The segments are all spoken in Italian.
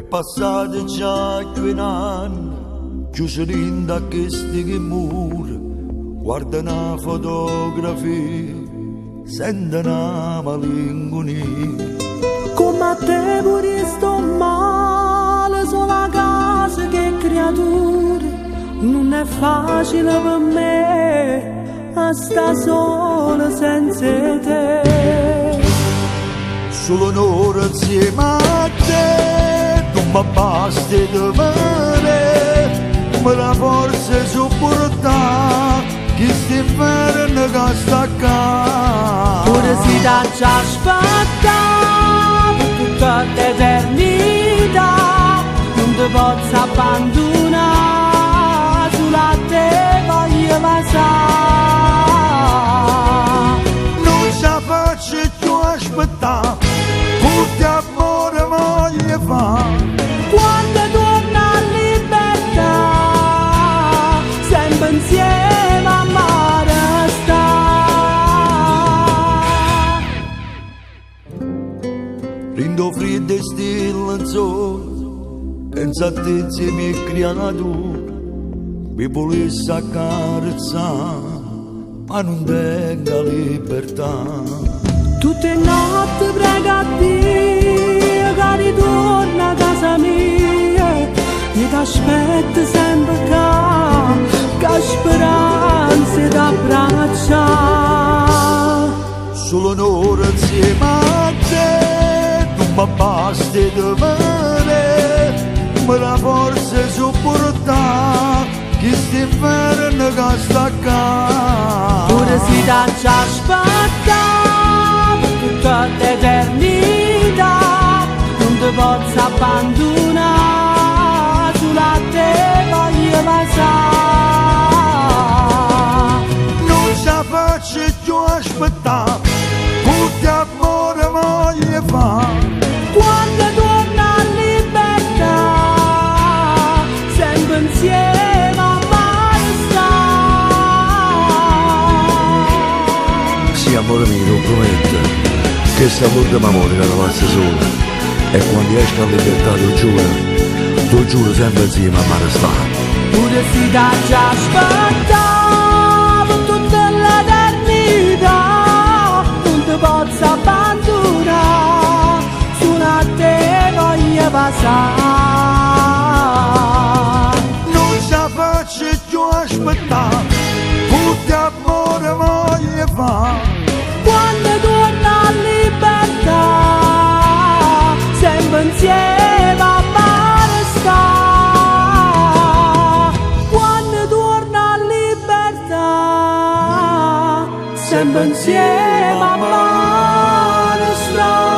passate già 2 anni, chiuso da questi che mura, guarda una fotografia, sente una malinconia. Come a te pure sto male, sono a casa che creatura, non è facile per me a sta sola senza te. Solo un'ora insieme a te, non mi basta di me, come la forza sopporta, chi sta inferno che sta qua. Pure si da già aspettare per tutta l'eternità, non ti posso abbandonare, sulla te voglio passare. Non ce la faccio più aspettare, pure amore voglio fare. Quando torna a libertà, sempre insieme a mare sta. Rindo freddo e stille in sole, pensa a te insieme a creatura, mi volessi accarezzare, ma non tenga libertà. Tutte notti prego a Dio che ritorna a casa mia, e ti aspetto sempre che speranze t'abbraccia. Solo un'ora insieme a te, non mi basta di me, come la forza sopporta, chi sta inferno che sta qua. Pure si da già aspettare per tutta l'eternità, non ti posso abbandonare, sulla te voglio passare. Non ce la faccio più aspettare, pure amore voglio fare. Quando torna a libertà, sempre insieme a mare sta. Sì, amore mio, lo prometto, che sta volta mi amore che la passa sola, e quando esco a libertà lo giuro sempre insieme a mare sta. Pure si da già aspettare per tutta l'eternità, non ti posso abbandonare, sulla te voglio passare. Non ce la faccio più aspettare, pure amore voglio fare. Quando torna a libertà, sempre insieme a mare sta. Quando torna a libertà, sempre insieme a mare sta.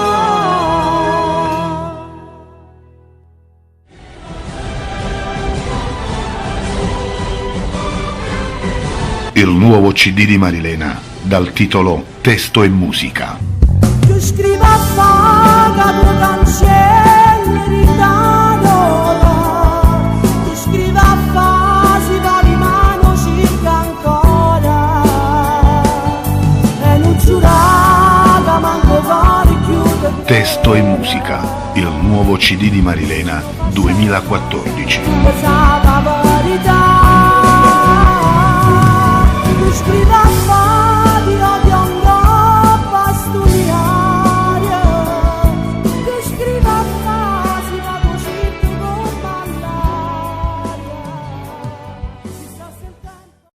Il nuovo CD di Marilena, dal titolo Testo e musica. Io scrivo a paga due cancelli d'adoro, io scrivo a fasi va di mano circa ancora, e non giurata manco fare chiudere. Testo e musica, il nuovo CD di Marilena 2014. Pesava